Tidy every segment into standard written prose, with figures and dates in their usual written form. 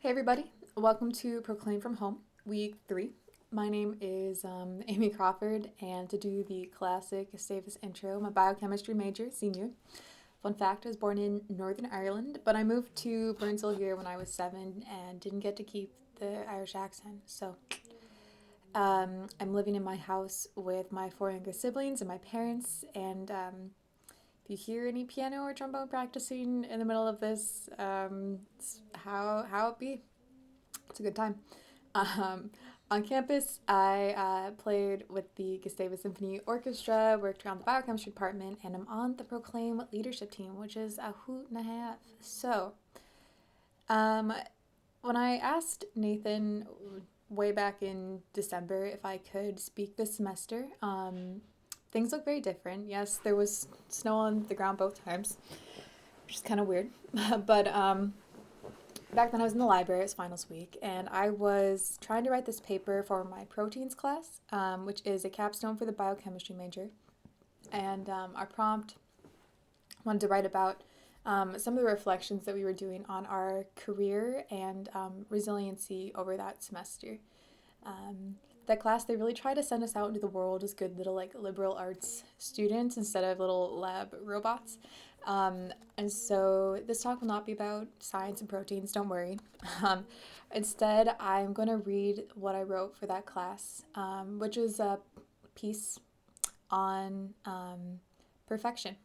Hey everybody, welcome to Proclaim from Home, week 3. My name is Amy Crawford, and to do the classic safest intro, I'm a biochemistry major, senior. Fun fact, I was born in Northern Ireland, but I moved to Burnsville here when I was 7 and didn't get to keep the Irish accent. So I'm living in my house with my 4 younger siblings and my parents, and if you hear any piano or trombone practicing in the middle of this, it's how it be. It's a good time. Um, on campus, I played with the Gustavus Symphony Orchestra, worked around the biochemistry department, and I'm on the Proclaim leadership team, which is a hoot and a half. So, um, when I asked Nathan way back in December if I could speak this semester, things look very different. Yes, there was snow on the ground both times, which is kind of weird. but back then I was in the library, it's finals week, and I was trying to write this paper for my proteins class, which is a capstone for the biochemistry major. And our prompt wanted to write about some of the reflections that we were doing on our career and resiliency over that semester. That class, they really try to send us out into the world as good little liberal arts students instead of little lab robots. And so this talk will not be about science and proteins, don't worry. Instead, I'm going to read what I wrote for that class, which is a piece on perfection.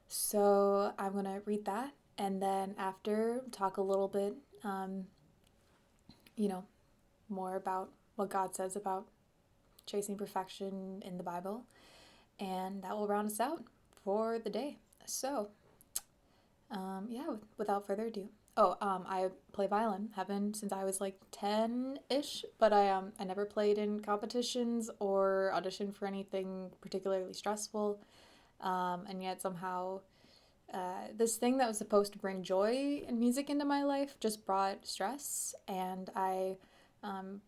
So I'm going to read that, and then after talk a little bit, more about what God says about chasing perfection in the Bible, and that will round us out for the day. So, without further ado. I play violin. Have been since I was like 10-ish, but I never played in competitions or auditioned for anything particularly stressful. And yet somehow this thing that was supposed to bring joy and music into my life just brought stress, and I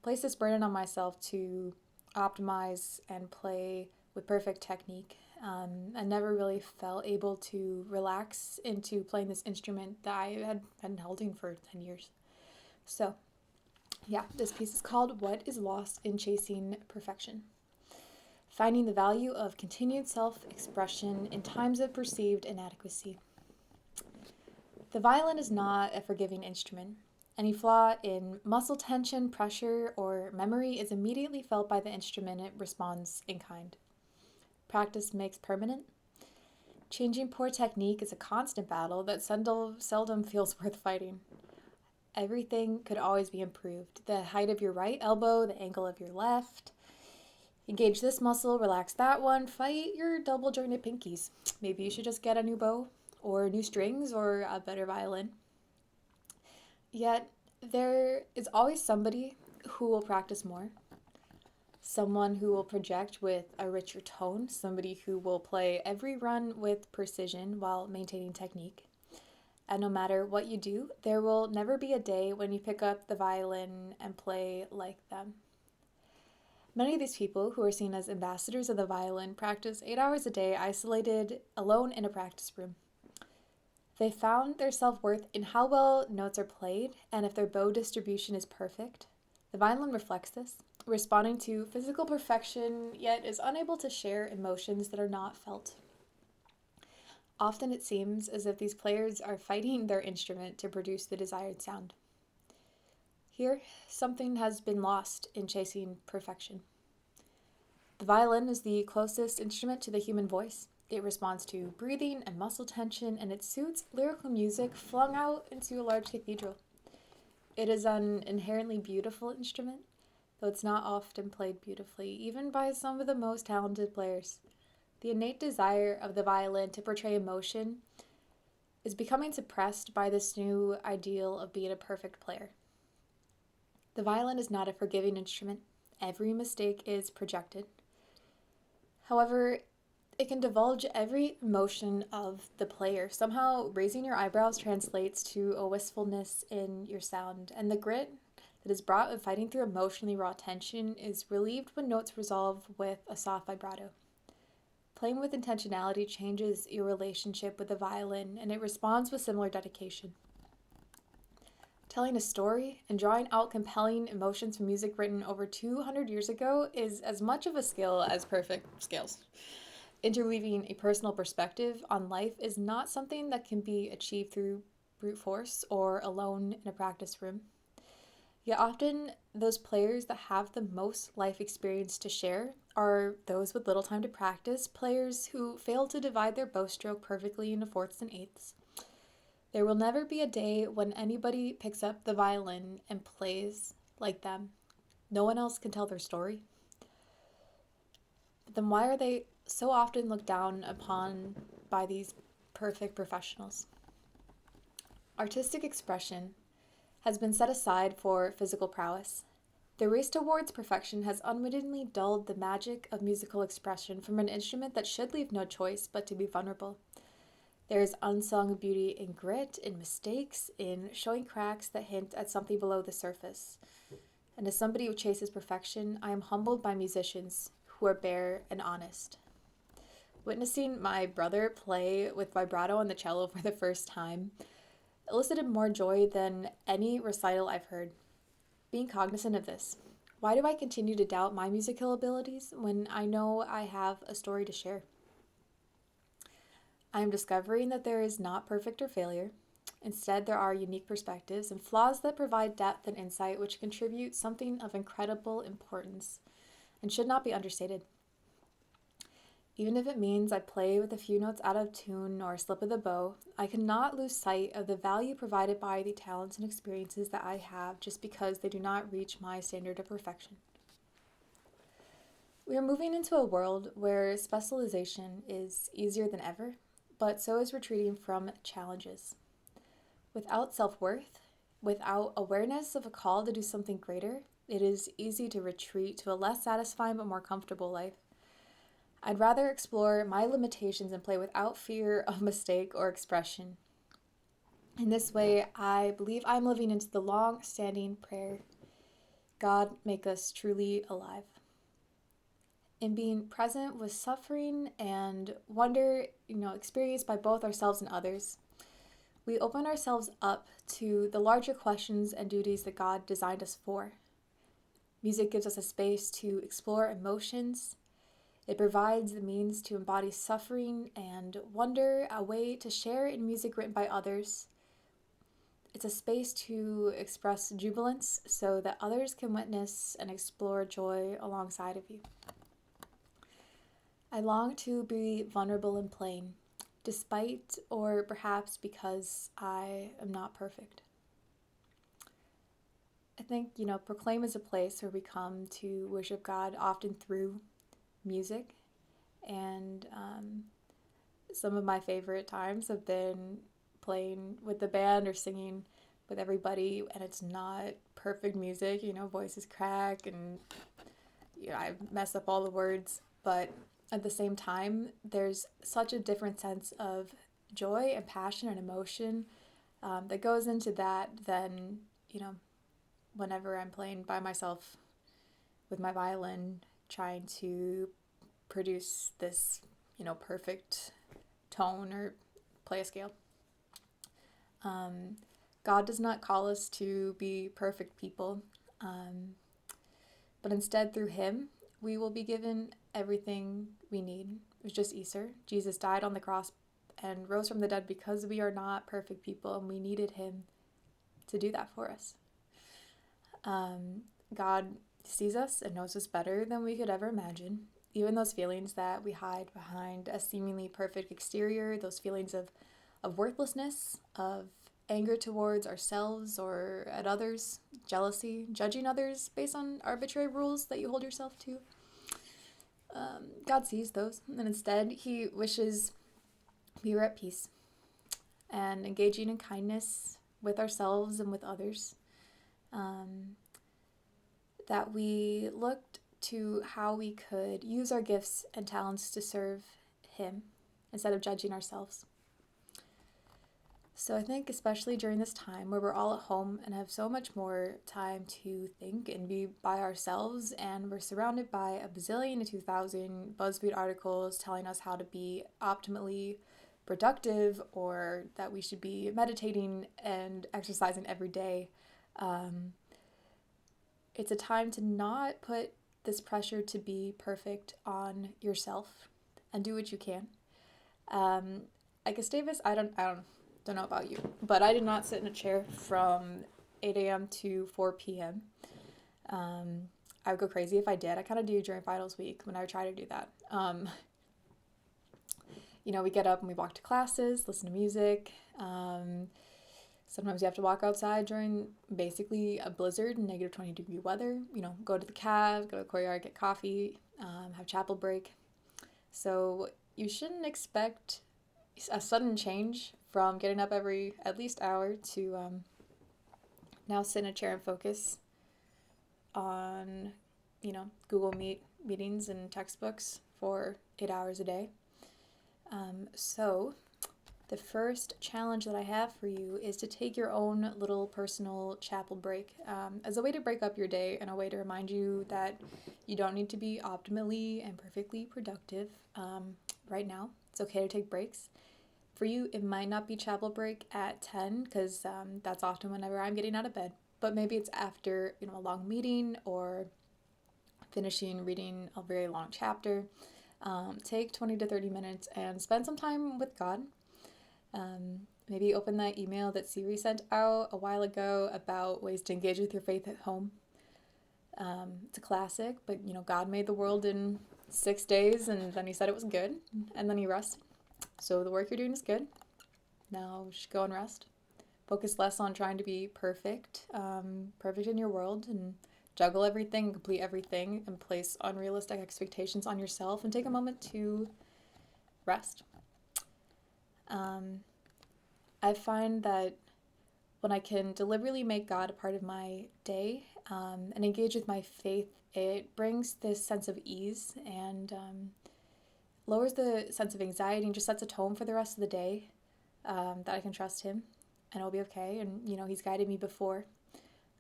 placed this burden on myself to optimize and play with perfect technique. I never really felt able to relax into playing this instrument that I had been holding for 10 years. So, yeah, this piece is called What is Lost in Chasing Perfection? Finding the value of continued self-expression in times of perceived inadequacy. The violin is not a forgiving instrument. Any flaw in muscle tension, pressure, or memory is immediately felt by the instrument and it responds in kind. Practice makes permanent. Changing poor technique is a constant battle that seldom feels worth fighting. Everything could always be improved. The height of your right elbow, the angle of your left. Engage this muscle, relax that one, fight your double jointed pinkies. Maybe you should just get a new bow, or new strings, or a better violin. Yet, there is always somebody who will practice more. Someone who will project with a richer tone, somebody who will play every run with precision while maintaining technique. And no matter what you do, there will never be a day when you pick up the violin and play like them. Many of these people, who are seen as ambassadors of the violin, practice 8 hours a day, isolated, alone in a practice room. They found their self-worth in how well notes are played and if their bow distribution is perfect. The violin reflects this, responding to physical perfection, yet is unable to share emotions that are not felt. Often it seems as if these players are fighting their instrument to produce the desired sound. Here, something has been lost in chasing perfection. The violin is the closest instrument to the human voice. It responds to breathing and muscle tension, and it suits lyrical music flung out into a large cathedral. It is an inherently beautiful instrument, though it's not often played beautifully, even by some of the most talented players. The innate desire of the violin to portray emotion is becoming suppressed by this new ideal of being a perfect player. The violin is not a forgiving instrument. Every mistake is projected. However, it can divulge every emotion of the player. Somehow, raising your eyebrows translates to a wistfulness in your sound, and the grit that is brought when fighting through emotionally raw tension is relieved when notes resolve with a soft vibrato. Playing with intentionality changes your relationship with the violin, and it responds with similar dedication. Telling a story and drawing out compelling emotions from music written over 200 years ago is as much of a skill as perfect scales. Interweaving a personal perspective on life is not something that can be achieved through brute force or alone in a practice room. Yet often, those players that have the most life experience to share are those with little time to practice, players who fail to divide their bowstroke perfectly into fourths and eighths. There will never be a day when anybody picks up the violin and plays like them. No one else can tell their story. But then why are they so often looked down upon by these perfect professionals? Artistic expression has been set aside for physical prowess. The race towards perfection has unwittingly dulled the magic of musical expression from an instrument that should leave no choice but to be vulnerable. There is unsung beauty in grit, in mistakes, in showing cracks that hint at something below the surface. And as somebody who chases perfection, I am humbled by musicians who are bare and honest. Witnessing my brother play with vibrato on the cello for the first time elicited more joy than any recital I've heard. Being cognizant of this, why do I continue to doubt my musical abilities when I know I have a story to share? I am discovering that there is not perfect or failure. Instead, there are unique perspectives and flaws that provide depth and insight which contribute something of incredible importance and should not be understated. Even if it means I play with a few notes out of tune or a slip of the bow, I cannot lose sight of the value provided by the talents and experiences that I have just because they do not reach my standard of perfection. We are moving into a world where specialization is easier than ever, but so is retreating from challenges. Without self-worth, without awareness of a call to do something greater, it is easy to retreat to a less satisfying but more comfortable life. I'd rather explore my limitations and play without fear of mistake or expression. In this way, I believe I'm living into the long-standing prayer, God, make us truly alive. In being present with suffering and wonder, experienced by both ourselves and others, we open ourselves up to the larger questions and duties that God designed us for. Music gives us a space to explore emotions. It provides the means to embody suffering and wonder, a way to share in music written by others. It's a space to express jubilance so that others can witness and explore joy alongside of you. I long to be vulnerable and plain, despite or perhaps because I am not perfect. I think, Proclaim is a place where we come to worship God often through music. And some of my favorite times have been playing with the band or singing with everybody, and it's not perfect music, voices crack and I mess up all the words, but at the same time, there's such a different sense of joy and passion and emotion that goes into that than, whenever I'm playing by myself with my violin, trying to produce this, perfect tone or play a scale. God does not call us to be perfect people, but instead through Him, we will be given everything we need. It was just Easter. Jesus died on the cross and rose from the dead because we are not perfect people and we needed Him to do that for us. God sees us and knows us better than we could ever imagine. Even those feelings that we hide behind a seemingly perfect exterior, those feelings of worthlessness, of anger towards ourselves or at others, jealousy, judging others based on arbitrary rules that you hold yourself to. God sees those, and instead He wishes we were at peace and engaging in kindness with ourselves and with others. That we looked to how we could use our gifts and talents to serve Him instead of judging ourselves. So I think especially during this time where we're all at home and have so much more time to think and be by ourselves, and we're surrounded by a bazillion to 2,000 BuzzFeed articles telling us how to be optimally productive or that we should be meditating and exercising every day, Um, it's a time to not put this pressure to be perfect on yourself and do what you can. Um, I guess Davis, don't know about you, but I did not sit in a chair from 8 a.m. to 4 p.m. Um, I would go crazy if I did. I kind of do during finals week when I try to do that. We get up and we walk to classes, listen to music. Sometimes you have to walk outside during basically a blizzard and negative 20-degree weather. Go to the cave, go to the courtyard, get coffee, have chapel break. So you shouldn't expect a sudden change from getting up every at least hour to now sit in a chair and focus on, Google Meet meetings and textbooks for 8 hours a day. So the first challenge that I have for you is to take your own little personal chapel break as a way to break up your day and a way to remind you that you don't need to be optimally and perfectly productive right now. It's okay to take breaks. For you, it might not be chapel break at 10 because that's often whenever I'm getting out of bed. But maybe it's after, a long meeting or finishing reading a very long chapter. Take 20 to 30 minutes and spend some time with God. Maybe open that email that Siri sent out a while ago about ways to engage with your faith at home. It's a classic, but God made the world in 6 days and then he said it was good and then he rested. So the work you're doing is good. Now just go and rest. Focus less on trying to be perfect in your world, and juggle everything, complete everything, and place unrealistic expectations on yourself, and take a moment to rest. I find that when I can deliberately make God a part of my day and engage with my faith, it brings this sense of ease and lowers the sense of anxiety and just sets a tone for the rest of the day that I can trust him and it'll be okay. And, he's guided me before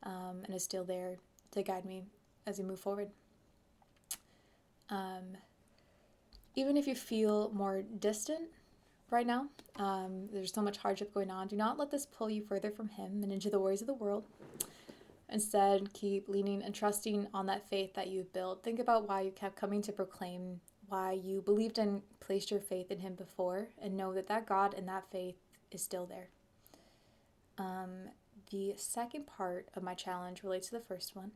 and is still there to guide me as we move forward. Even if you feel more distant right now, there's so much hardship going on, do not let this pull you further from him and into the worries of the world. Instead, keep leaning and trusting on that faith that you've built. Think about why you kept coming to proclaim, why you believed and placed your faith in him before, and know that God and that faith is still there. The second part of my challenge relates to the first one,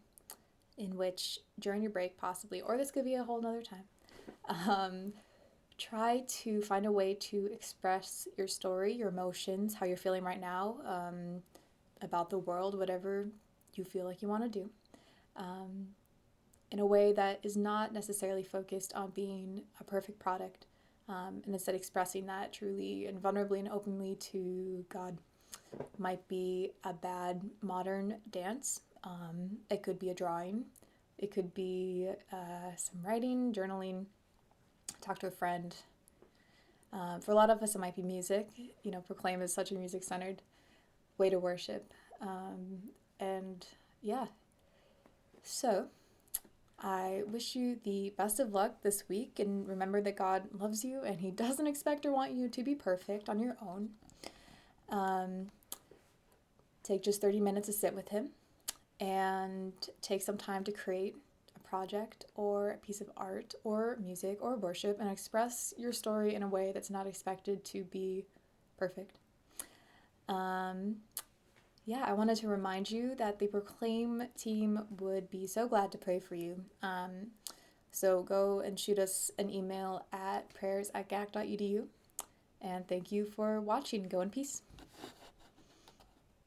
in which during your break possibly, or this could be a whole nother time, try to find a way to express your story, your emotions, how you're feeling right now, about the world, whatever you feel like you want to do, in a way that is not necessarily focused on being a perfect product, and instead expressing that truly and vulnerably and openly to God. Might be a bad modern dance. It could be a drawing. It could be some writing, journaling, talk to a friend. For a lot of us, it might be music. Proclaim is such a music-centered way to worship. And yeah. So I wish you the best of luck this week, and remember that God loves you and he doesn't expect or want you to be perfect on your own. Take just 30 minutes to sit with him and take some time to create a project or a piece of art or music or worship and express your story in a way that's not expected to be perfect. I wanted to remind you that the Proclaim team would be so glad to pray for you. So go and shoot us an email at prayers@gac.edu. And thank you for watching. Go in peace.